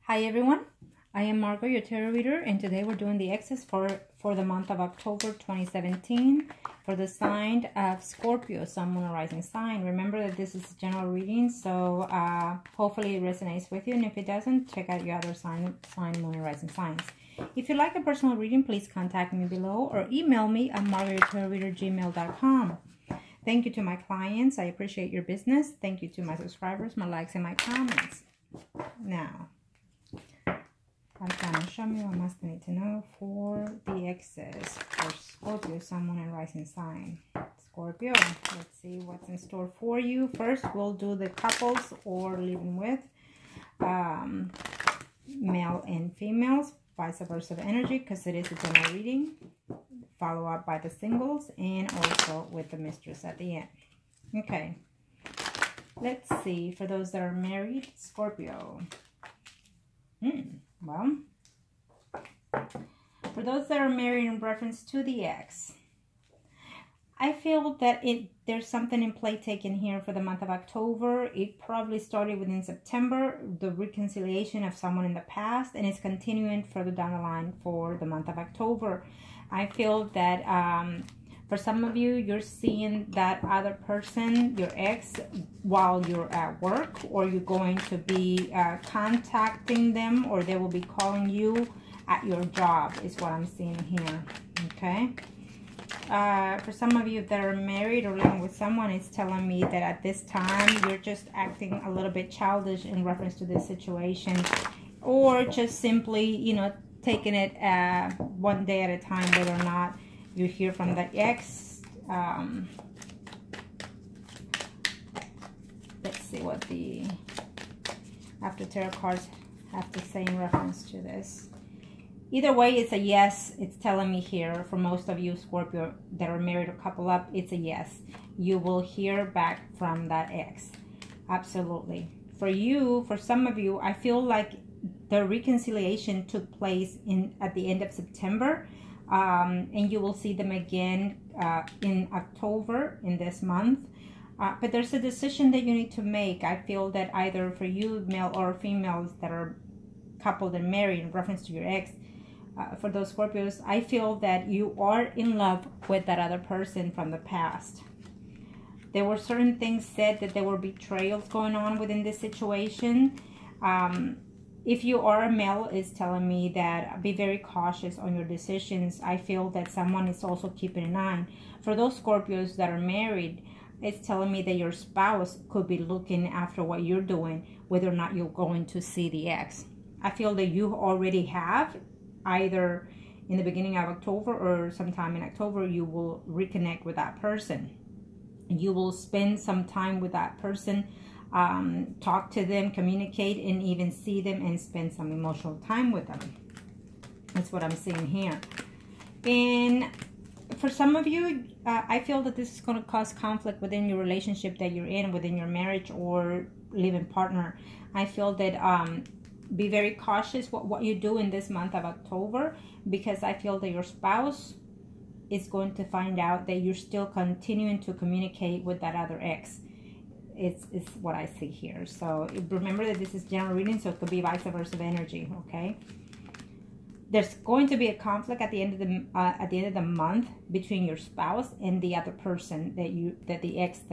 Hi everyone, I am Margo, your tarot reader, and today we're doing the exes for the month of October 2017 for the sign of Scorpio, Sun, Moon, or Rising sign. Remember that this is a general reading, so hopefully it resonates with you, and if it doesn't, check out your other sign, Moon, and Rising signs. If you'd like a personal reading, please contact me below or email me at margourtarotreader@gmail.com. Thank you to my clients. I appreciate your business. Thank you to my subscribers, my likes, and my comments. Now, show me what must need to know for the exes for Scorpio, Sun, Moon, and Rising sign. Scorpio, let's see what's in store for you. First, we'll do the couples or living with, male and females, vice versa energy, because it is a general reading. Follow up by the singles and also with the mistress at the end. Okay, let's see for those that are married, Scorpio. Well, for those that are married in reference to the ex, I feel that there's something in play taken here for the month of October. It probably started within September, the reconciliation of someone in the past, and it's continuing further down the line for the month of October. I feel that for some of you, you're seeing that other person, your ex, while you're at work, or you're going to be contacting them, or they will be calling you at your job, is what I'm seeing here. Okay. For some of you that are married or living with someone, it's telling me that at this time, you're just acting a little bit childish in reference to this situation, or just simply, you know, taking it one day at a time, whether or not you hear from the ex. Let's see what the after tarot cards have to say in reference to this. Either way, it's a yes. It's telling me here, for most of you Scorpio that are married or couple up, it's a yes. You will hear back from that ex. Absolutely. For you, for some of you, I feel like the reconciliation took place at the end of September. And you will see them again in October, in this month. But there's a decision that you need to make. I feel that either for you, male or females that are coupled and married in reference to your ex, for those Scorpios, I feel that you are in love with that other person from the past. There were certain things said that there were betrayals going on within this situation. If you are a male, it's telling me that be very cautious on your decisions. I feel that someone is also keeping an eye. For those Scorpios that are married, it's telling me that your spouse could be looking after what you're doing, whether or not you're going to see the ex. I feel that you already have, either in the beginning of October or sometime in October, you will reconnect with that person. You will spend some time with that person. Talk to them, communicate, and even see them and spend some emotional time with them. That's what I'm seeing here. And for some of you, I feel that this is going to cause conflict within your relationship that you're in, within your marriage or living partner. I feel that be very cautious what you do in this month of October, because I feel that your spouse is going to find out that you're still continuing to communicate with that other ex. It's what I see here. So remember that this is general reading, so it could be vice versa energy. Okay, there's going to be a conflict at the end of the month between your spouse and the other person that the ex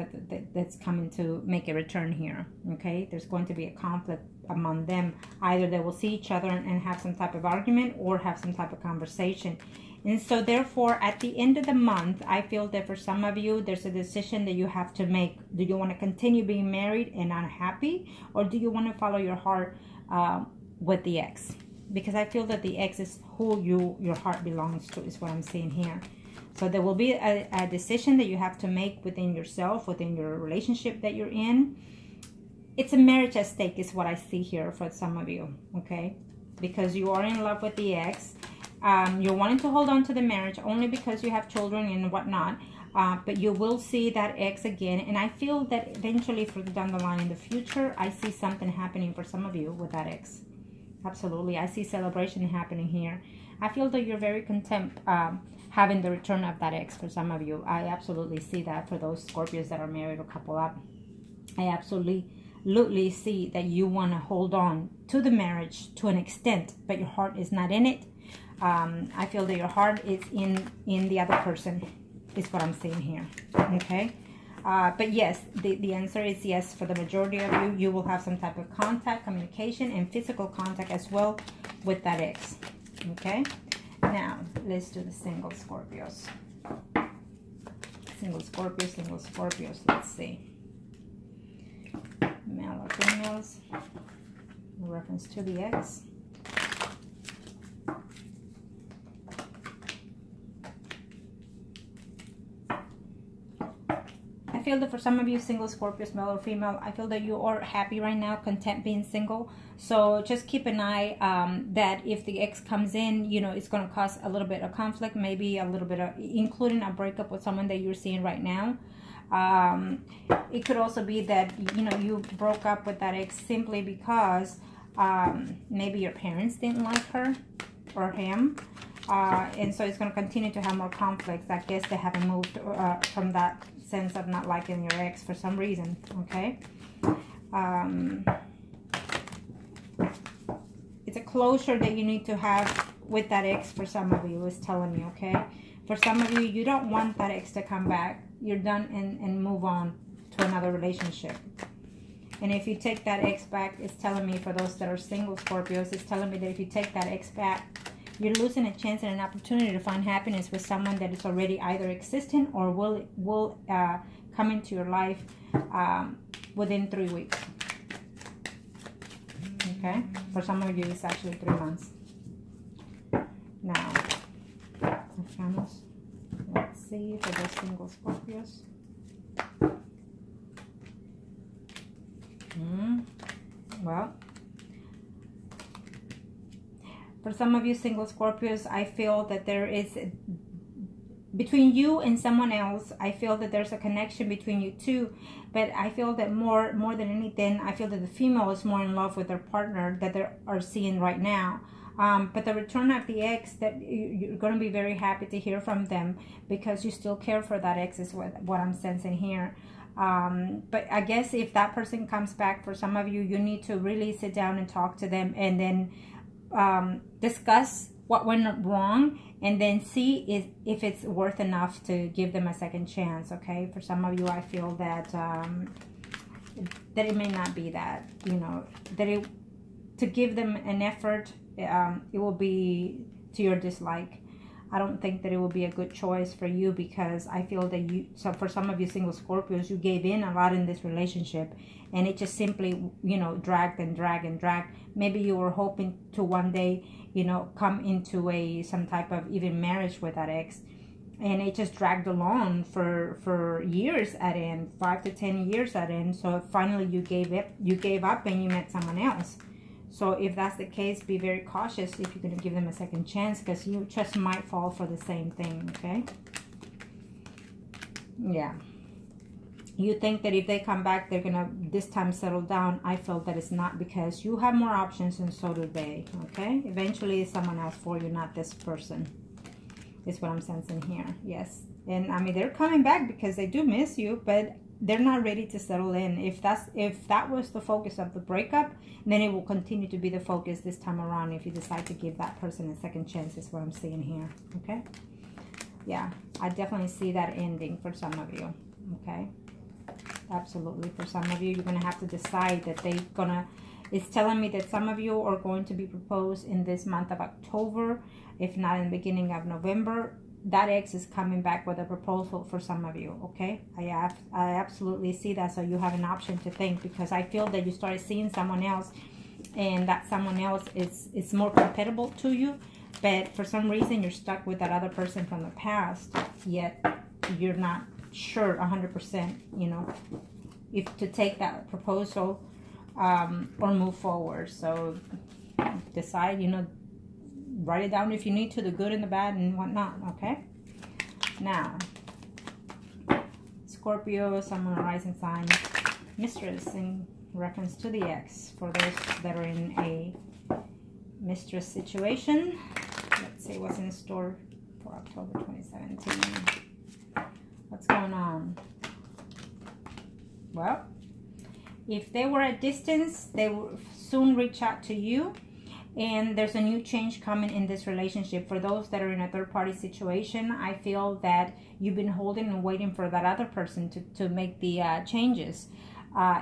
that's coming to make a return here. Okay, there's going to be a conflict among them. Either they will see each other and have some type of argument, or have some type of conversation. And so therefore, at the end of the month, I feel that for some of you, there's a decision that you have to make. Do you want to continue being married and unhappy? Or do you want to follow your heart with the ex? Because I feel that the ex is who your heart belongs to, is what I'm seeing here. So there will be a decision that you have to make within yourself, within your relationship that you're in. It's a marriage at stake is what I see here for some of you, okay? Because you are in love with the ex. You're wanting to hold on to the marriage only because you have children and whatnot, but you will see that ex again, and I feel that eventually further down the line in the future, I see something happening for some of you with that ex. Absolutely, I see celebration happening here. I feel that you're very content having the return of that ex for some of you. I absolutely see that for those Scorpios that are married or couple up. I absolutely absolutely see that you want to hold on to the marriage to an extent, but your heart is not in it. I feel that your heart is in the other person, is what I'm seeing here. Okay. But yes, the answer is yes for the majority of you. You will have some type of contact, communication, and physical contact as well with that ex. Okay. Now, let's do the single Scorpios. Single Scorpios, let's see. Male or females, in reference to the ex. I feel that for some of you single Scorpios, male or female, I feel that you are happy right now, content being single. So just keep an eye that if the ex comes in, you know, it's going to cause a little bit of conflict, maybe a little bit of, including a breakup with someone that you're seeing right now. It could also be that, you know, you broke up with that ex simply because maybe your parents didn't like her or him. And so it's going to continue to have more conflicts. I guess they haven't moved from that sense of not liking your ex for some reason. Okay. It's a closure that you need to have with that ex for some of you, is telling me. Okay. For some of you, you don't want that ex to come back. You're done and move on to another relationship. And if you take that ex back, it's telling me, for those that are single Scorpios, it's telling me that if you take that ex back, you're losing a chance and an opportunity to find happiness with someone that is already either existing or will come into your life within 3 weeks. Okay? For some of you, it's actually 3 months. Now, let's see for those single Scorpios. Well, for some of you single Scorpios, I feel that there is, between you and someone else, I feel that there's a connection between you two. But I feel that more than anything, I feel that the female is more in love with their partner that they are seeing right now. But the return of the ex, that you're going to be very happy to hear from them because you still care for that ex, is what I'm sensing here. But I guess if that person comes back, for some of you, you need to really sit down and talk to them, and then discuss what went wrong, and then see if it's worth enough to give them a second chance. Okay, for some of you, I feel that that it may not be that, you know, that to give them an effort, it will be to your dislike. I don't think that it will be a good choice for you, because I feel that so for some of you single Scorpios, you gave in a lot in this relationship, and it just simply, you know, dragged and dragged and dragged. Maybe you were hoping to one day, you know, come into some type of even marriage with that ex, and it just dragged along for years at end, 5 to 10 years at end. So finally you gave up and you met someone else. So if that's the case, be very cautious if you're going to give them a second chance, because you just might fall for the same thing. Okay. Yeah. You think that if they come back, they're going to this time settle down. I feel that it's not, because you have more options and so do they. Okay. Eventually it's someone else for you, not this person. Is what I'm sensing here. Yes. And I mean, they're coming back because they do miss you, but they're not ready to settle in. If that was the focus of the breakup, then it will continue to be the focus this time around if you decide to give that person a second chance, is what I'm seeing here. Okay. Yeah, I definitely see that ending for some of you. Okay. Absolutely. For some of you, you're going to have to decide that it's telling me that some of you are going to be proposed in this month of October, if not in the beginning of November. That ex is coming back with a proposal for some of you. Okay, I absolutely see that. So you have an option to think, because I feel that you started seeing someone else, and that someone else is more compatible to you, but for some reason you're stuck with that other person from the past, yet you're not sure 100%, you know, if to take that proposal or move forward. So decide, you know, write it down if you need to, the good and the bad and whatnot. Okay. Now, Scorpio, Sun, Moon, Rising sign, mistress in reference to the ex. For those that are in a mistress situation, let's see what's in store for October 2017. What's going on? Well, If they were at distance, they will soon reach out to you. And there's a new change coming in this relationship. For those that are in a third-party situation, I feel that you've been holding and waiting for that other person to make the changes.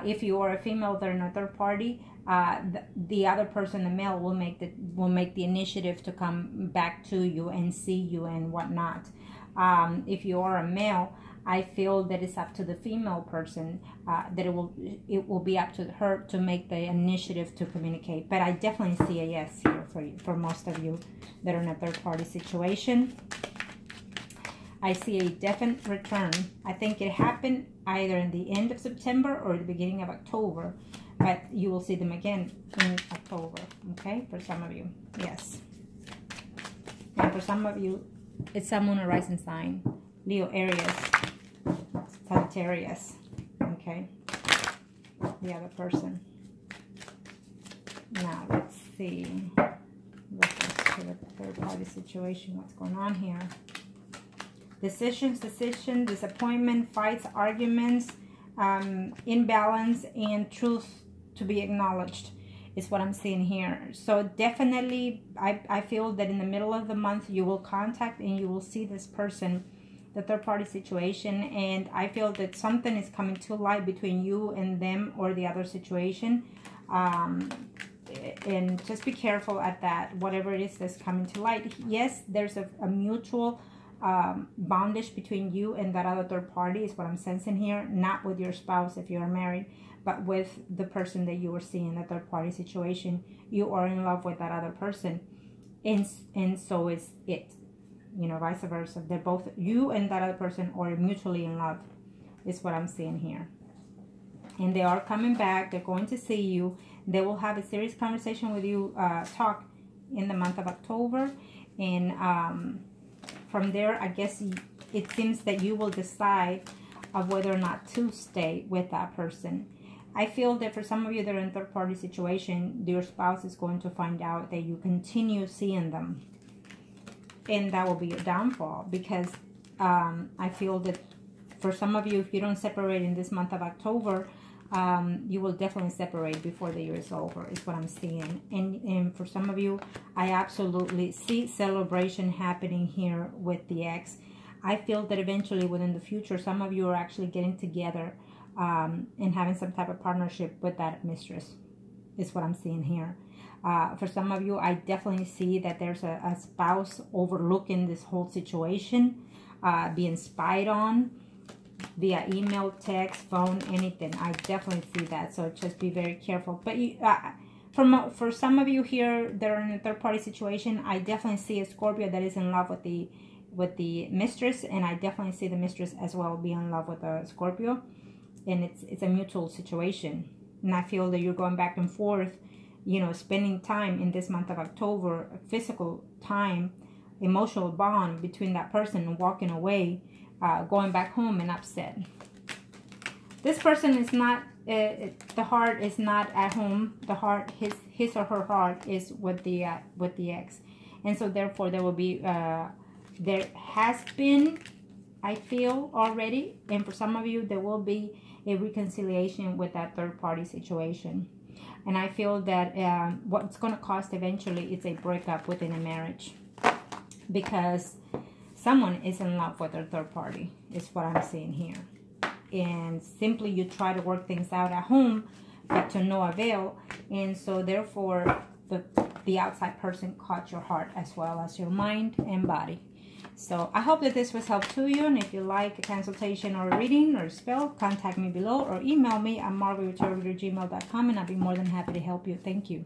If you are a female that are in a third party, the other person, the male, will make the initiative to come back to you and see you and whatnot. If you are a male, I feel that it's up to the female person, that it will be up to her to make the initiative to communicate. But I definitely see a yes here for most of you that are in a third party situation. I see a definite return. I think it happened either in the end of September or the beginning of October, but you will see them again in October, okay? For some of you, yes. And for some of you, it's Sun, Moon, or Rising sign. Leo, Aries, Sagittarius, okay? The other person. Now, let's see. Reference to the third party situation, what's going on here. Decisions, disappointment, fights, arguments, imbalance, and truth to be acknowledged is what I'm seeing here. So definitely, I feel that in the middle of the month, you will contact and you will see this person, the third party situation, and I feel that something is coming to light between you and them or the other situation. And just be careful at that, whatever it is that's coming to light. Yes, there's a mutual bondage between you and that other third party is what I'm sensing here. Not with your spouse if you are married, but with the person that you were seeing, the third party situation. You are in love with that other person, and so is it, you know, vice versa. They're both, you and that other person, are mutually in love is what I'm seeing here. And they are coming back. They're going to see you. They will have a serious conversation with you, talk in the month of October, and from there, I guess it seems that you will decide of whether or not to stay with that person. I feel that for some of you that are in third-party situation, your spouse is going to find out that you continue seeing them. And that will be a downfall, because I feel that for some of you, if you don't separate in this month of October, you will definitely separate before the year is over, is what I'm seeing. And for some of you, I absolutely see celebration happening here with the ex. I feel that eventually within the future, some of you are actually getting together and having some type of partnership with that mistress, is what I'm seeing here. For some of you, I definitely see that there's a spouse overlooking this whole situation, being spied on via email, text, phone, anything. I definitely see that, so just be very careful. But you, for some of you here that are in a third-party situation, I definitely see a Scorpio that is in love with the mistress, and I definitely see the mistress as well be in love with a Scorpio, and it's a mutual situation. And I feel that you're going back and forth, you know, spending time in this month of October, physical time, emotional bond between that person, and walking away, going back home and upset. This person is not, the heart is not at home. The heart, his or her heart is with the ex. And so therefore there will be, there has been, I feel already, and for some of you, there will be a reconciliation with that third party situation. And I feel that what's going to cost eventually is a breakup within a marriage, because someone is in love with their third party, is what I'm seeing here. And simply you try to work things out at home, but to no avail. And so therefore the outside person caught your heart as well as your mind and body. So I hope that this was helpful to you. And if you like a consultation or a reading or a spell, contact me below or email me at margourtarotreader@gmail.com, and I'll be more than happy to help you. Thank you.